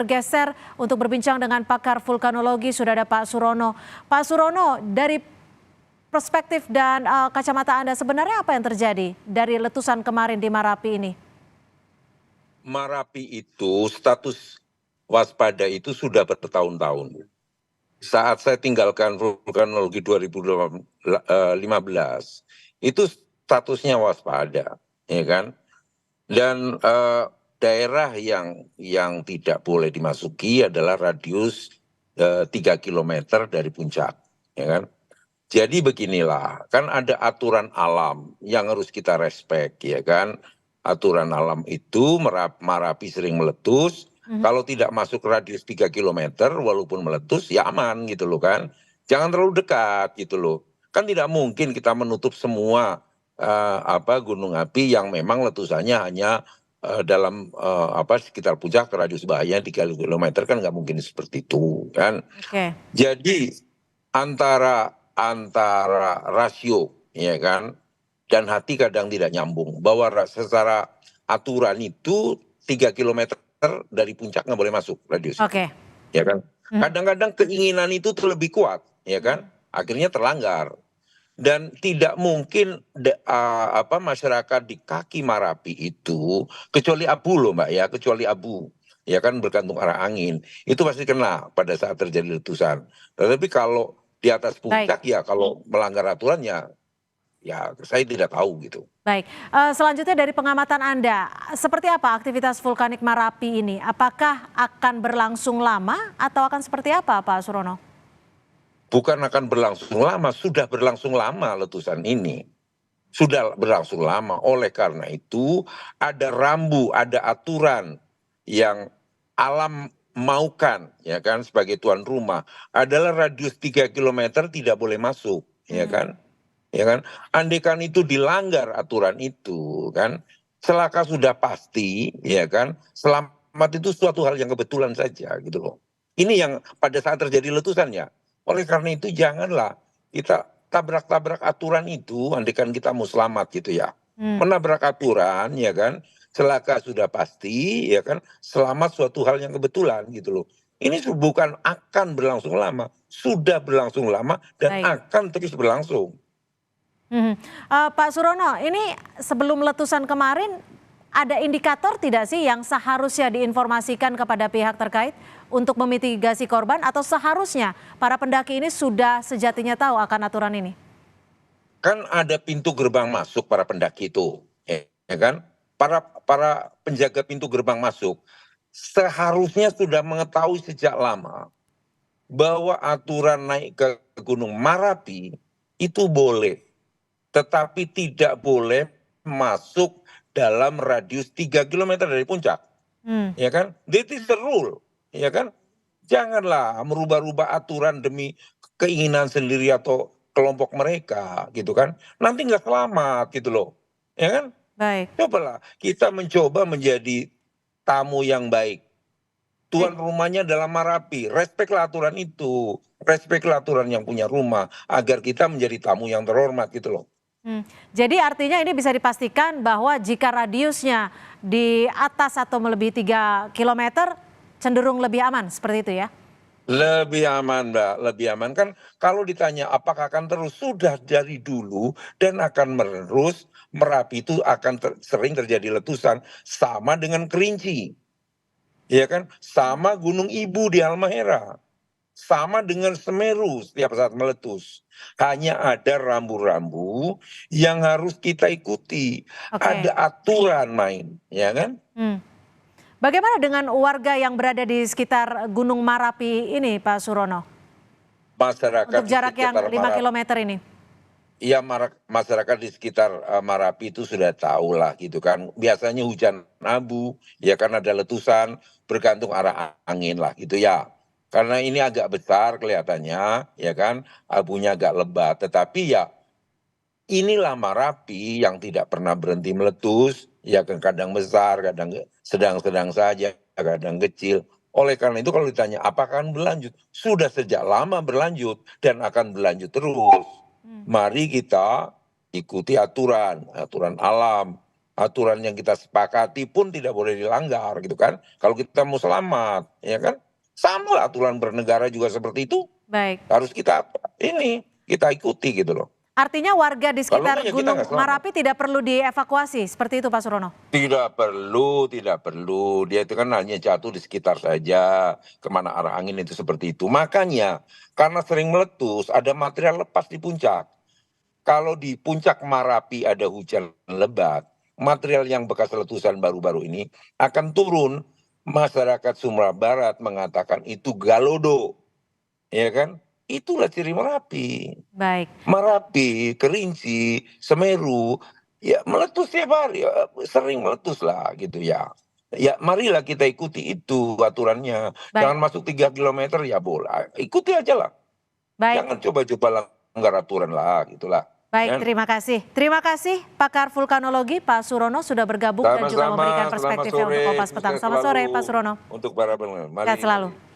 bergeser untuk berbincang dengan pakar vulkanologi, sudah ada Pak Surono. Pak Surono, dari perspektif dan kacamata Anda, sebenarnya apa yang terjadi dari letusan kemarin di Marapi ini? Marapi itu status waspada itu sudah bertahun-tahun. Saat saya tinggalkan vulkanologi 2015, itu statusnya waspada, ya kan? Dan daerah yang tidak boleh dimasuki adalah radius 3 kilometer dari puncak, ya kan? Jadi beginilah, kan ada aturan alam yang harus kita respect, ya kan? Aturan alam itu Marapi sering meletus, kalau tidak masuk radius 3 kilometer walaupun meletus ya aman gitu loh kan. Jangan terlalu dekat gitu loh. Kan tidak mungkin kita menutup semua gunung api yang memang letusannya hanya dalam sekitar puncak radius bahayanya 3 kilometer, kan nggak mungkin seperti itu kan. Oke. Jadi antara rasio, ya kan, dan hati kadang tidak nyambung, bahwa secara aturan itu 3 kilometer dari puncak nggak boleh masuk radius itu, Oke. ya kan. Kadang-kadang keinginan itu lebih kuat, ya kan, akhirnya terlanggar. Dan tidak mungkin masyarakat di kaki Marapi itu, kecuali abu loh Mbak ya, kecuali abu, ya kan, bergantung arah angin, itu pasti kena pada saat terjadi letusan. Tetapi kalau di atas Baik. puncak ya kalau melanggar aturannya, ya saya tidak tahu gitu. Baik, selanjutnya dari pengamatan Anda, seperti apa aktivitas vulkanik Marapi ini? Apakah akan berlangsung lama atau akan seperti apa, Pak Surono? Bukan akan berlangsung lama, sudah berlangsung lama letusan ini. Sudah berlangsung lama, oleh karena itu ada rambu, ada aturan yang alam maukan, ya kan, sebagai tuan rumah, adalah radius 3 kilometer tidak boleh masuk, ya kan. Ya kan, andaikan itu dilanggar aturan itu kan, celaka sudah pasti, ya kan, selamat itu suatu hal yang kebetulan saja gitu loh. Ini yang pada saat terjadi letusan ya. Oleh karena itu janganlah kita tabrak-tabrak aturan itu, andaikan kita mau selamat gitu ya. Menabrak aturan, ya kan, celaka sudah pasti, ya kan, selamat suatu hal yang kebetulan gitu loh. Ini bukan akan berlangsung lama, sudah berlangsung lama dan Baik. akan terus berlangsung. Pak Surono, ini sebelum letusan kemarin ada indikator tidak sih yang seharusnya diinformasikan kepada pihak terkait untuk memitigasi korban, atau seharusnya para pendaki ini sudah sejatinya tahu akan aturan ini? Kan ada pintu gerbang masuk para pendaki itu, ya kan? Para penjaga pintu gerbang masuk seharusnya sudah mengetahui sejak lama bahwa aturan naik ke Gunung Marapi itu boleh, tetapi tidak boleh masuk dalam radius 3 kilometer dari puncak. Ya kan? That is the rule, ya kan? Janganlah merubah-rubah aturan demi keinginan sendiri atau kelompok mereka gitu kan. Nanti nggak selamat gitu loh. Ya kan? Baik. Cobalah kita mencoba menjadi tamu yang baik. Tuan rumahnya dalam Marapi, respeklah aturan itu. Respeklah aturan yang punya rumah agar kita menjadi tamu yang terhormat gitu loh. Jadi artinya ini bisa dipastikan bahwa jika radiusnya di atas atau melebihi 3 kilometer cenderung lebih aman, seperti itu ya? Lebih aman Mbak, lebih aman. Kan kalau ditanya apakah akan terus, sudah dari dulu dan akan menerus. Merapi itu akan sering terjadi letusan, sama dengan Kerinci, ya kan, sama Gunung Ibu di Halmahera, sama dengan Semeru setiap saat meletus. Hanya ada rambu-rambu yang harus kita ikuti. Oke. Ada aturan main, ya kan? Bagaimana dengan warga yang berada di sekitar Gunung Marapi ini, Pak Surono? Masyarakat Untuk di jarak yang sekitar 5 kilometer ini? ya, masyarakat di sekitar Marapi itu sudah tahu lah gitu kan. Biasanya hujan abu, ya kan, ada letusan, bergantung arah angin lah gitu ya. Karena ini agak besar kelihatannya, ya kan, abunya agak lebat. Tetapi ya inilah Marapi yang tidak pernah berhenti meletus, ya kan, kadang besar, kadang sedang-sedang saja, kadang kecil. Oleh karena itu kalau ditanya apakah akan berlanjut, sudah sejak lama berlanjut dan akan berlanjut terus. Mari kita ikuti aturan alam, aturan yang kita sepakati pun tidak boleh dilanggar gitu kan. Kalau kita mau selamat, ya kan? Sama lah aturan bernegara juga seperti itu. Baik. Harus kita kita ikuti gitu loh. Artinya warga di Kalau sekitar enggak ya kita Gunung nggak selamat. Merapi tidak perlu dievakuasi, seperti itu Pak Surono? Tidak perlu, tidak perlu. Dia itu kan hanya jatuh di sekitar saja, kemana arah angin itu seperti itu. Makanya karena sering meletus, ada material lepas di puncak. Kalau di puncak Marapi ada hujan lebat, material yang bekas letusan baru-baru ini akan turun. Masyarakat Sumatera Barat mengatakan itu galodo, ya kan? Itulah ciri Merapi. Baik. Merapi, Kerinci, Semeru, ya meletus tiap hari, sering meletus lah gitu ya. Ya marilah kita ikuti itu aturannya. Baik. Jangan masuk 3 kilometer ya boleh. Ikuti aja lah. Baik. Jangan coba-coba langgar aturan lah gitulah. Baik, terima kasih. Terima kasih pakar vulkanologi Pak Surono sudah bergabung dan juga memberikan Sama-sama, selamat perspektifnya untuk sore, Kompas Petang. sukses Selamat sore selalu Pak Surono. untuk para penonton. Sehat selalu.